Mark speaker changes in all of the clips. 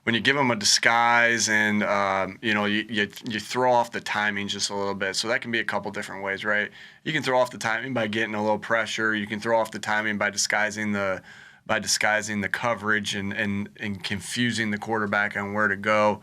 Speaker 1: when you give them a disguise and you throw off the timing just a little bit. So that can be a couple different ways, right? You can throw off the timing by getting a little pressure. You can throw off the timing by disguising the coverage and confusing the quarterback on where to go.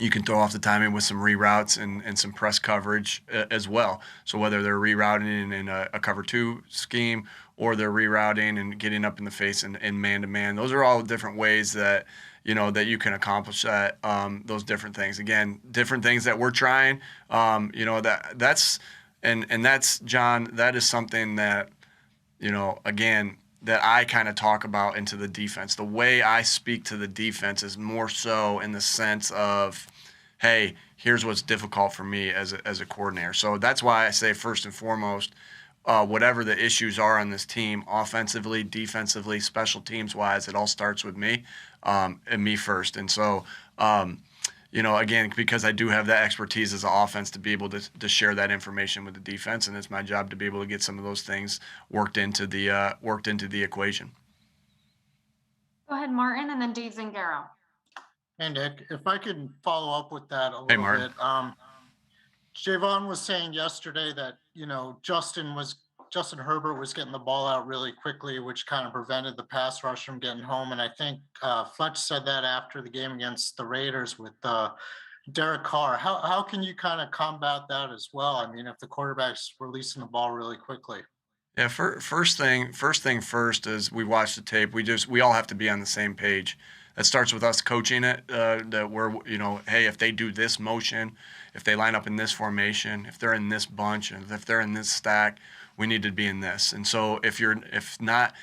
Speaker 1: You can throw off the timing with some reroutes and some press coverage as well. So whether they're rerouting in a cover two scheme or they're rerouting and getting up in the face and man-to-man, those are all different ways that that you can accomplish that. Those different things. Again, different things that we're trying. That's John. That is something that again, that I kind of talk about into the defense. The way I speak to the defense is more so in the sense of, hey, here's what's difficult for me as a coordinator. So that's why I say first and foremost, whatever the issues are on this team, offensively, defensively, special teams wise, it all starts with me and me first. And so, again, because I do have that expertise as an offense to be able to share that information with the defense, and it's my job to be able to get some of those things worked into the equation.
Speaker 2: Go ahead, Martin, and then Dave Zangaro.
Speaker 3: Hey, Nick, if I could follow up with that a
Speaker 1: Hey,
Speaker 3: little
Speaker 1: Martin.
Speaker 3: bit. Javon was saying yesterday that, Justin Herbert was getting the ball out really quickly, which kind of prevented the pass rush from getting home. And I think Fletch said that after the game against the Raiders with Derek Carr. How can you kind of combat that as well? I mean, if the quarterback's releasing the ball really quickly.
Speaker 1: Yeah, first thing first is we watch the tape. We all have to be on the same page. That starts with us coaching it. That we're hey, if they do this motion, if they line up in this formation, if they're in this bunch, and if they're in this stack, we need to be in this. And so if not,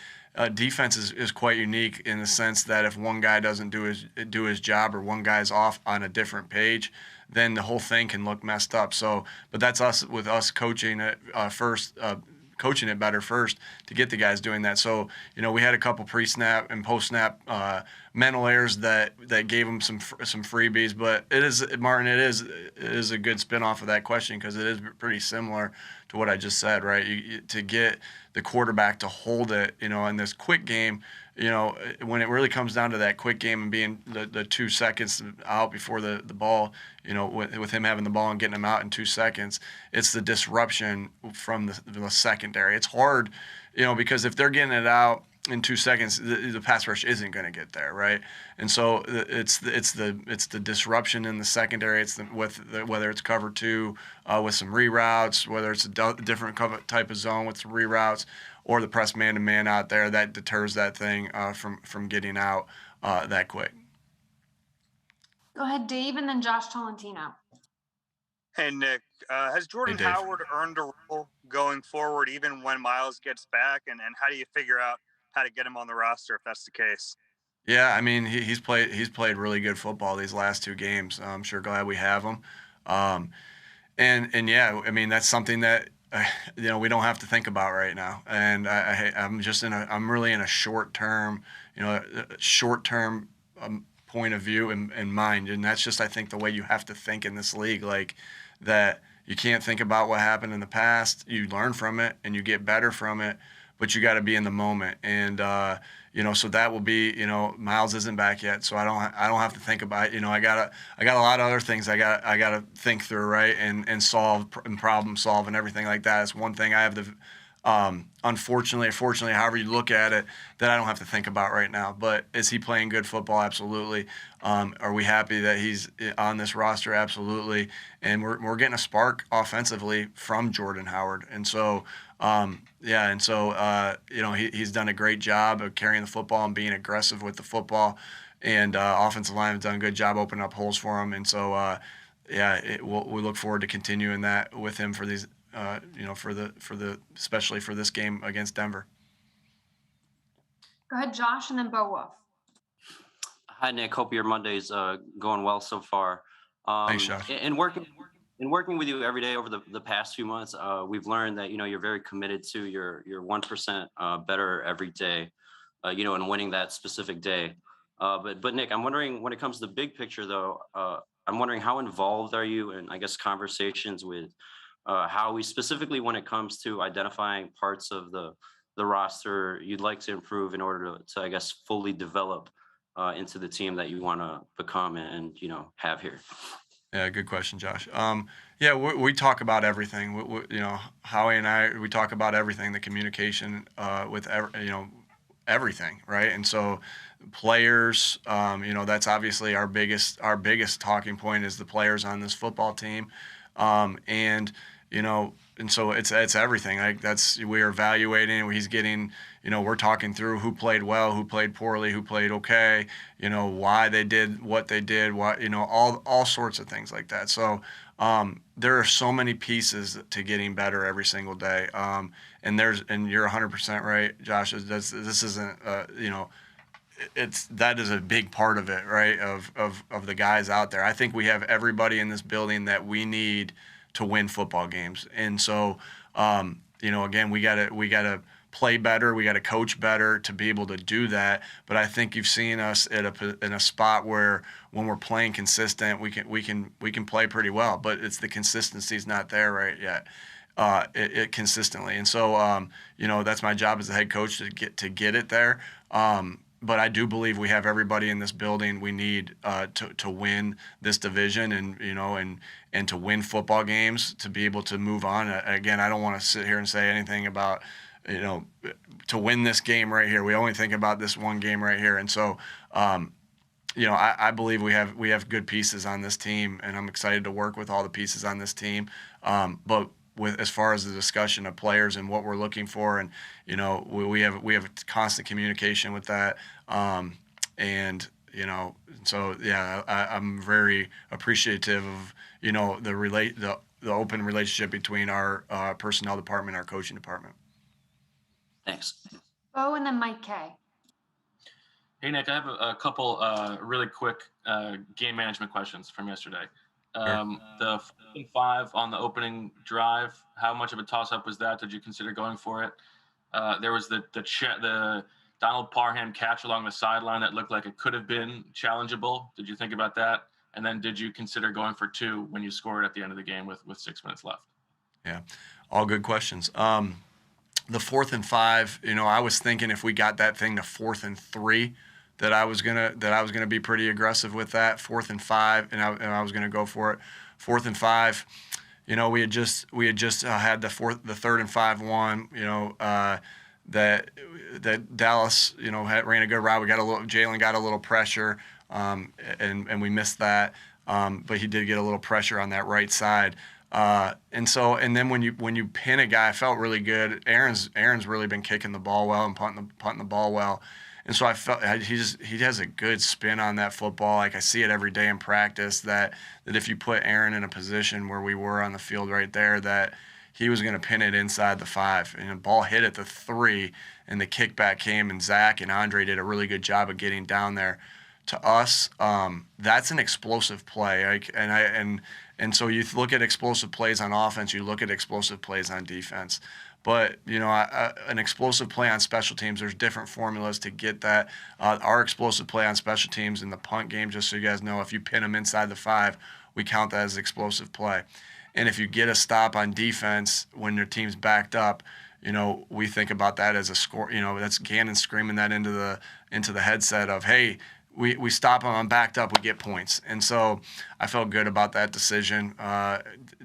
Speaker 1: defense is quite unique in the sense that if one guy doesn't do his job or one guy's off on a different page, then the whole thing can look messed up. So, but that's us coaching it first. Coaching it better first to get the guys doing that. So, we had a couple pre-snap and post-snap mental errors that gave them some freebies. But it is, Martin, it is a good spin-off of that question because it is pretty similar to what I just said, right? To get the quarterback to hold it, in this quick game, when it really comes down to that quick game and being the 2 seconds out before the ball, with him having the ball and getting him out in 2 seconds, it's the disruption from the secondary. It's hard, because if they're getting it out in 2 seconds, the pass rush isn't going to get there, right? And so it's the disruption in the secondary. It's whether it's cover two with some reroutes, whether it's a different type of zone with some reroutes, or the press man-to-man out there that deters that thing from getting out that quick.
Speaker 2: Go ahead, Dave, and then Josh Tolentino.
Speaker 4: Hey, Nick, has Jordan Howard earned a role going forward even when Miles gets back? And how do you figure out how to get him on the roster if that's the case?
Speaker 1: Yeah, I mean he's played really good football these last 2 games. I'm sure glad we have him. And yeah, I mean that's something that we don't have to think about right now. And I'm really in a short term point of view in mind, and that's just I think the way you have to think in this league, like that you can't think about what happened in the past. You learn from it and you get better from it, but you got to be in the moment. And so that will be, Miles isn't back yet, so I don't have to think about it. I got a lot of other things I got to think through, right, and solve and problem solve and everything like that. It's one thing I have to unfortunately or fortunately, however you look at it, that I don't have to think about right now. But is he playing good football? Absolutely. Are we happy that he's on this roster? Absolutely. And we're getting a spark offensively from Jordan Howard. And so, he's done a great job of carrying the football and being aggressive with the football. And offensive line has done a good job opening up holes for him. And so, we look forward to continuing that with him for these. Especially for this game against Denver.
Speaker 2: Go ahead, Josh, and then Bo Wolf.
Speaker 5: Hi, Nick. Hope your Monday's going well so far.
Speaker 1: Thanks, Josh.
Speaker 5: In working with you every day over the past few months, we've learned that you're very committed to your 1% better every day, and winning that specific day. But Nick, I'm wondering when it comes to the big picture, though. I'm wondering how involved are you in, I guess, conversations with Howie, specifically when it comes to identifying parts of the roster you'd like to improve in order to I guess, fully develop into the team that you want to become and have here?
Speaker 1: Yeah, good question, Josh. Yeah, we talk about everything. Howie and I, we talk about everything. The communication with everything, right? And so, players, that's obviously our biggest talking point is the players on this football team, and and so it's everything. Like we're evaluating. He's getting, we're talking through who played well, who played poorly, who played okay, why they did what they did, why, all sorts of things like that. So there are so many pieces to getting better every single day. And you're 100% right, Josh. This isn't, that is a big part of it, right? Of the guys out there. I think we have everybody in this building that we need to win football games. And so, again, we gotta play better. We gotta coach better to be able to do that. But I think you've seen us in a spot where when we're playing consistent, we can play pretty well. But it's the consistency's not there right yet. It consistently. And so, that's my job as the head coach to get it there. But I do believe we have everybody in this building we need to win this division and to win football games, to be able to move on. Again, I don't want to sit here and say anything about, to win this game right here. We only think about this one game right here. And so, I believe we have good pieces on this team, and I'm excited to work with all the pieces on this team. But as far as the discussion of players and what we're looking for, and we have constant communication with that, so yeah, I'm very appreciative of the open relationship between our personnel department and our coaching department.
Speaker 5: Thanks.
Speaker 2: Bo and then Mike K.
Speaker 6: Hey, Nick, I have a couple really quick game management questions from yesterday. The 4th and 5 on the opening drive, how much of a toss-up was that? Did you consider going for it? There was the Donald Parham catch along the sideline that looked like it could have been challengeable. Did you think about that? And then did you consider going for 2 when you scored at the end of the game with 6 minutes left?
Speaker 1: Yeah, all good questions. The 4th and 5, I was thinking if we got that thing to 4th and 3, that I was gonna be pretty aggressive with that 4th and 5, and I was gonna go for it. 4th and 5, we had just had the 3rd and 5 one. That Dallas ran a good route. Jalen got a little pressure, and we missed that. But he did get a little pressure on that right side. And then when you pin a guy, I felt really good. Aaron's really been kicking the ball well and punting the ball well. And so I felt he has a good spin on that football. Like I see it every day in practice that if you put Aaron in a position where we were on the field right there, that he was going to pin it inside the 5. And the ball hit at the 3, and the kickback came, and Zach and Andre did a really good job of getting down there. To us, that's an explosive play. And so you look at explosive plays on offense, you look at explosive plays on defense. But, an explosive play on special teams, there's different formulas to get that. Our explosive play on special teams in the punt game, just so you guys know, if you pin them inside the 5, we count that as explosive play. And if you get a stop on defense when your team's backed up, we think about that as a score. That's Gannon screaming that into the headset of, hey, we stop them on backed up, we get points. And so I felt good about that decision.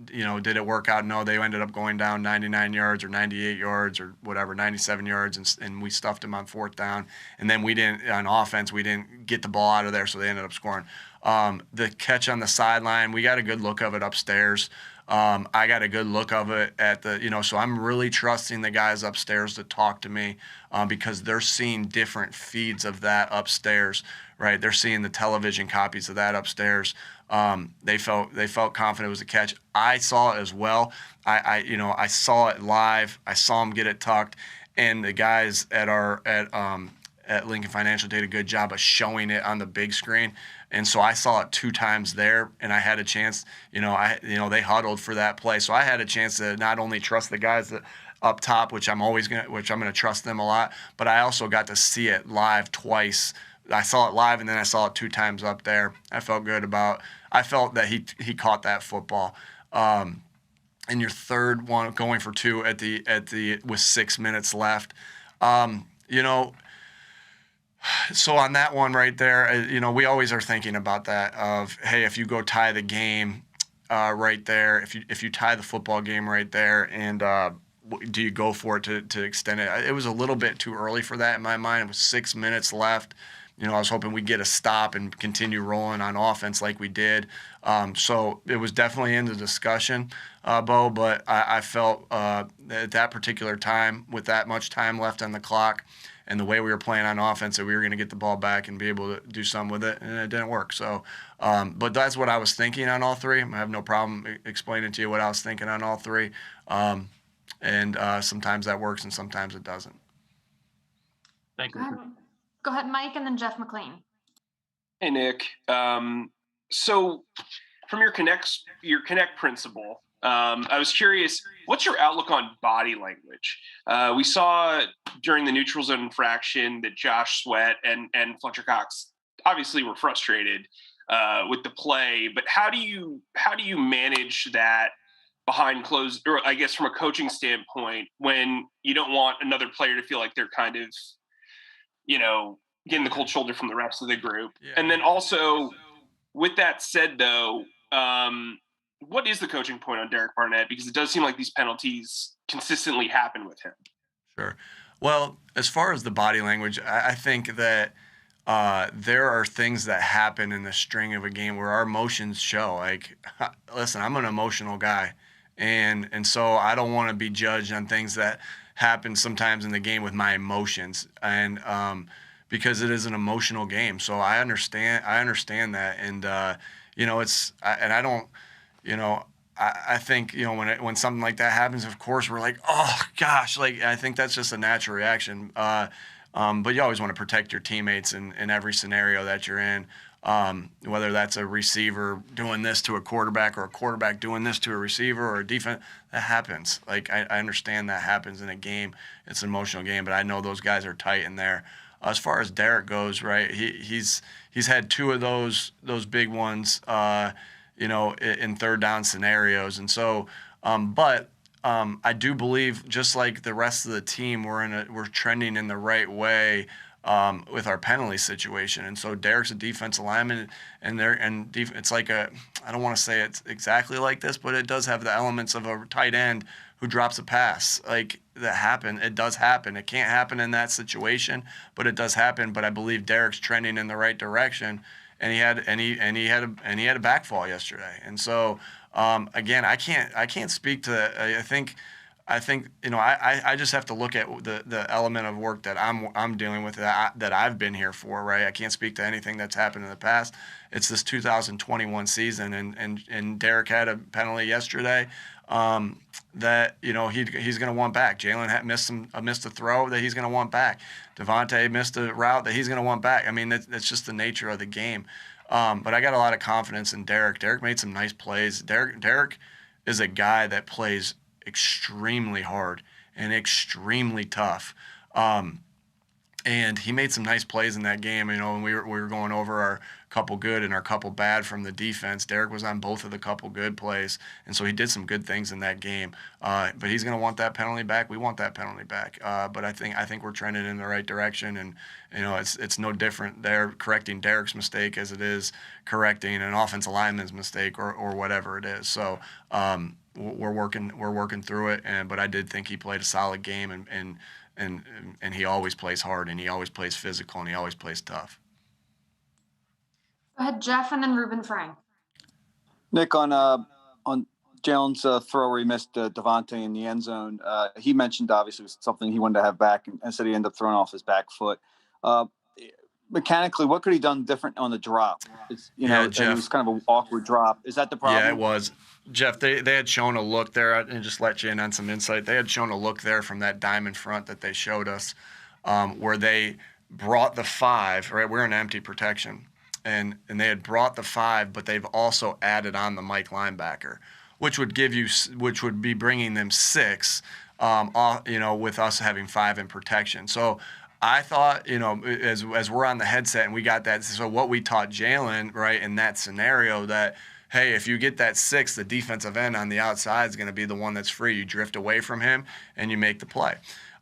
Speaker 1: Did it work out? No, they ended up going down 99 yards or 98 yards or whatever, 97 yards, and we stuffed them on 4th down. And then on offense, we didn't get the ball out of there, so they ended up scoring. The catch on the sideline, we got a good look of it upstairs. I got a good look of it at so I'm really trusting the guys upstairs to talk to me because they're seeing different feeds of that upstairs, right? They're seeing the television copies of that upstairs. They felt confident it was a catch. I saw it as well. I saw it live. I saw them get it tucked, and the guys at Lincoln Financial did a good job of showing it on the big screen. And so I saw it 2 times there, and I had a chance. They huddled for that play, so I had a chance to not only trust the guys up top, which I'm gonna trust them a lot, but I also got to see it live twice. I saw it live, and then I saw it 2 times up there. I felt that he caught that football. And your third one, going for 2 with 6 minutes left. So on that one right there, we always are thinking about that of, hey, if you go tie the game right there, if you tie the football game right there, and do you go for it to extend it? It was a little bit too early for that in my mind. It was 6 minutes left. I was hoping we'd get a stop and continue rolling on offense like we did. So it was definitely in the discussion, Bo, but I felt at that particular time, with that much time left on the clock and the way we were playing on offense, that we were going to get the ball back and be able to do something with it, and it didn't work. So, but that's what I was thinking on all three. I have no problem explaining to you what I was thinking on all three. And sometimes that works and sometimes it doesn't.
Speaker 6: Thank
Speaker 2: Go
Speaker 6: you.
Speaker 2: ahead, go ahead, Mike, and then Jeff McLean.
Speaker 7: Hey, Nick. So from your connect principle, I was curious, what's your outlook on body language? We saw during the neutral zone infraction that Josh Sweat and Fletcher Cox obviously were frustrated with the play, but how do you manage that behind closed, or I guess from a coaching standpoint, when you don't want another player to feel like they're kind of, getting the cold shoulder from the rest of the group?
Speaker 1: Yeah.
Speaker 7: And then also, with that said, though, what is the coaching point on Derek Barnett? Because it does seem like these penalties consistently happen with him.
Speaker 1: Sure. Well, as far as the body language, I think that there are things that happen in the string of a game where our emotions show. Like, listen, I'm an emotional guy, and so I don't want to be judged on things that happen sometimes in the game with my emotions, and because it is an emotional game. So I understand that, and I don't, I think when something like that happens, of course we're like, oh gosh, like I think that's just a natural reaction. But you always want to protect your teammates in every scenario that you're in, whether that's a receiver doing this to a quarterback or a quarterback doing this to a receiver or a defense. That happens. Like I understand that happens in a game. It's an emotional game, but I know those guys are tight in there. As far as Derek goes, right, he's had two of those big ones, in third down scenarios, and so, I do believe, just like the rest of the team, we're trending in the right way with our penalty situation. And so Derek's a defensive lineman, it's like I don't want to say it's exactly like this, but it does have the elements of a tight end who drops a pass. Like that happen. It does happen. It can't happen in that situation, but it does happen. But I believe Derek's trending in the right direction, and he had a backfall yesterday. And so again, I can't speak to. I think I just have to look at the element of work that I'm dealing with that I've been here for, right? I can't speak to anything that's happened in the past. It's this 2021 season, and Derek had a penalty yesterday that he's going to want back. Jalen missed a throw that he's going to want back. Devontae missed a route that he's going to want back. I mean, that's just the nature of the game. But I got a lot of confidence in Derek. Derek made some nice plays. Derek is a guy that plays extremely hard and extremely tough. And he made some nice plays in that game. When we were going over our couple good and our couple bad from the defense, Derek was on both of the couple good plays, and so he did some good things in that game. But he's going to want that penalty back. We want that penalty back. But I think we're trending in the right direction, and it's no different. They're correcting Derek's mistake as it is correcting an offensive lineman's mistake or whatever it is. So we're working through it. But I did think he played a solid game, and he always plays hard, and he always plays physical, and he always plays tough.
Speaker 2: Go ahead, Jeff, and then Ruben Frank.
Speaker 8: Nick, on Jalen's throw where he missed Devontae in the end zone, he mentioned obviously it was something he wanted to have back, and said he ended up throwing off his back foot. Mechanically, what could he done different on the drop? Jeff, it was kind of an awkward drop. Is that the problem?
Speaker 1: Yeah, it was. Jeff, they had shown a look there, and just let you in on some insight. They had shown a look there from that diamond front that they showed us, where they brought the 5, right? We're in empty protection. And they had brought the 5, but they've also added on the Mike linebacker, which would be bringing them 6, with us having 5 in protection. So I thought, as we're on the headset and we got that, so what we taught Jalen, right, in that scenario, that, hey, if you get that 6, the defensive end on the outside is going to be the one that's free. You drift away from him and you make the play.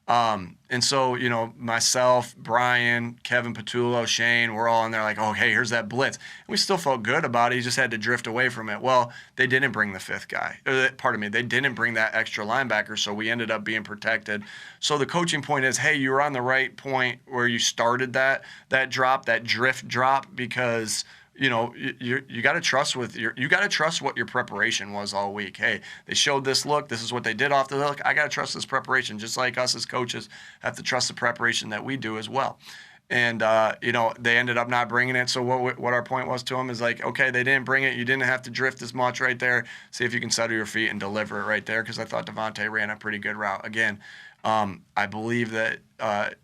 Speaker 1: And so, myself, Brian, Kevin Patullo, Shane, we're all in there like, oh, hey, here's that blitz. And we still felt good about it. He just had to drift away from it. Well, they didn't bring the fifth guy. They didn't bring that extra linebacker, so we ended up being protected. So the coaching point is, hey, you were on the right point where you started that drift drop, because – you got to trust what your preparation was all week. Hey, they showed this look. This is what they did off the look. I got to trust this preparation, just like us as coaches have to trust the preparation that we do as well. And they ended up not bringing it. So what our point was to them is like, okay, they didn't bring it. You didn't have to drift as much right there. See if you can settle your feet and deliver it right there, because I thought Devontae ran a pretty good route. Again, I believe that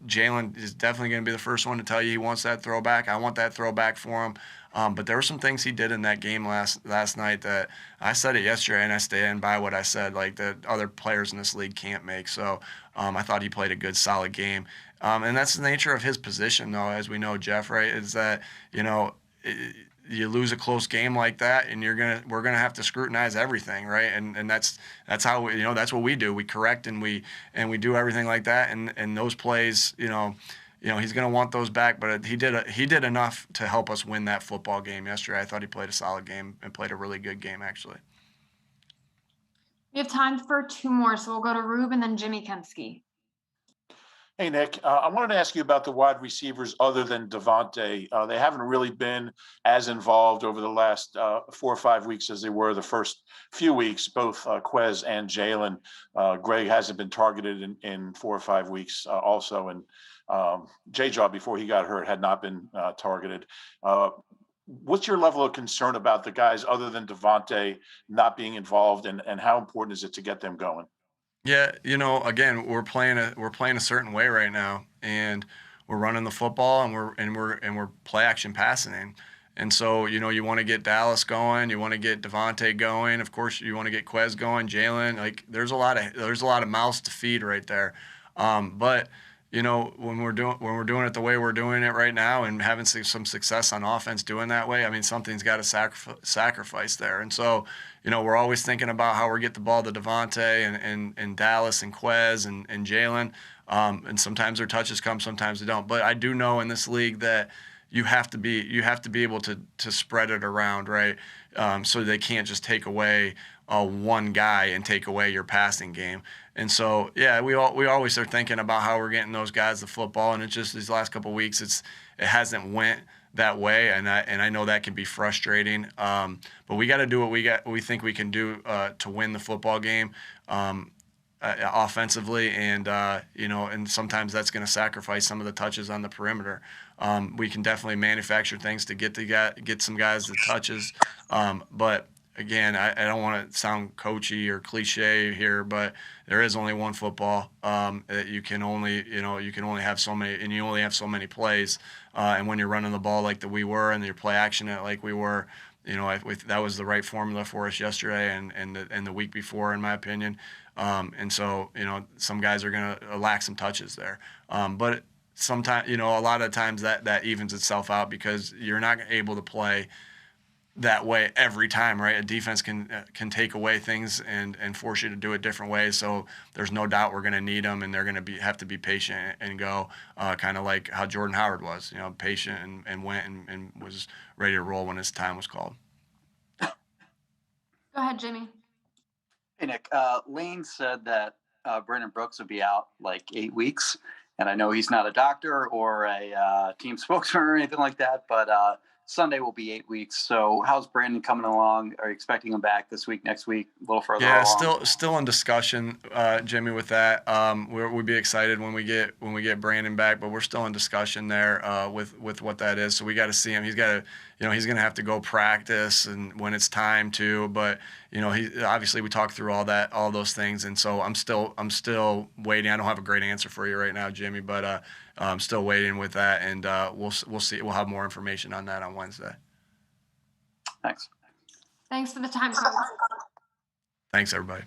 Speaker 1: Jalen is definitely going to be the first one to tell you he wants that throwback. I want that throwback for him. But there were some things he did in that game last night that I said it yesterday, and I stand by what I said, like that other players in this league can't make. So I thought he played a good, solid game. And that's the nature of his position, though, as we know, Jeff, right, is that, you lose a close game like that, and we're gonna have to scrutinize everything, right? And that's how that's what we do. We correct and we do everything like that. And those plays, he's gonna want those back. But he did enough to help us win that football game yesterday. I thought he played a solid game and played a really good game, actually.
Speaker 2: We have time for 2 more, so we'll go to Rube and then Jimmy Kempski.
Speaker 9: Hey, Nick, I wanted to ask you about the wide receivers other than Devontae. They haven't really been as involved over the last 4 or 5 weeks as they were the first few weeks, both Quez and Jalen. Greg hasn't been targeted in 4 or 5 weeks also, and J-Jaw, before he got hurt, had not been targeted. What's your level of concern about the guys other than Devontae not being involved, and how important is it to get them going?
Speaker 1: Yeah, again, we're playing a certain way right now, and we're running the football, and we're play action passing, and so you want to get Dallas going, you want to get Devontae going, of course you want to get Quez going, Jalen. Like there's a lot of mouths to feed right there, but when we're doing it the way we're doing it right now and having some success on offense doing that way, I mean, something's got to sacrifice there. And so, we're always thinking about how we get the ball to Devontae and Dallas and Quez and Jalen. And sometimes their touches come, sometimes they don't. But I do know in this league that you have to be able to spread it around, right? So they can't just take away one guy and take away your passing game. And so, yeah, we always are thinking about how we're getting those guys the football, and it's just these last couple of weeks it hasn't went that way, and I know that can be frustrating. But we got to do what we think we can do to win the football game offensively, and and sometimes that's going to sacrifice some of the touches on the perimeter. We can definitely manufacture things to get some guys the touches, but again, I don't want to sound coachy or cliche here, but there is only one football. That you can only have so many, and you only have so many plays. And when you're running the ball like we were, and you play action it like we were, that was the right formula for us yesterday and the week before, in my opinion. And so, some guys are going to lack some touches there. But sometimes, a lot of times that evens itself out, because you're not able to play that way every time, right? A defense can take away things and force you to do it different ways. So there's no doubt we're going to need them, and they're going to have to be patient and go, kind of like how Jordan Howard was, patient and went and was ready to roll when his time was called.
Speaker 2: Go ahead, Jimmy.
Speaker 8: Hey, Nick. Lane said that Brandon Brooks would be out like 8 weeks, and I know he's not a doctor or a team spokesman or anything like that, but Sunday will be 8 weeks. So how's Brandon coming along? Are you expecting him back this week, next week, a little further along?
Speaker 1: Yeah, still in discussion, Jimmy, with that. We'd be excited when we get Brandon back, but we're still in discussion there with what that is. So we got to see him. He's got to, he's going to have to go practice and when it's time to. But he obviously we talked through all those things, and so I'm still waiting. I don't have a great answer for you right now, Jimmy, but I'm still waiting with that, and we'll see. We'll have more information on that on Wednesday.
Speaker 8: Thanks.
Speaker 2: Thanks for the time, Coach.
Speaker 1: Thanks, everybody.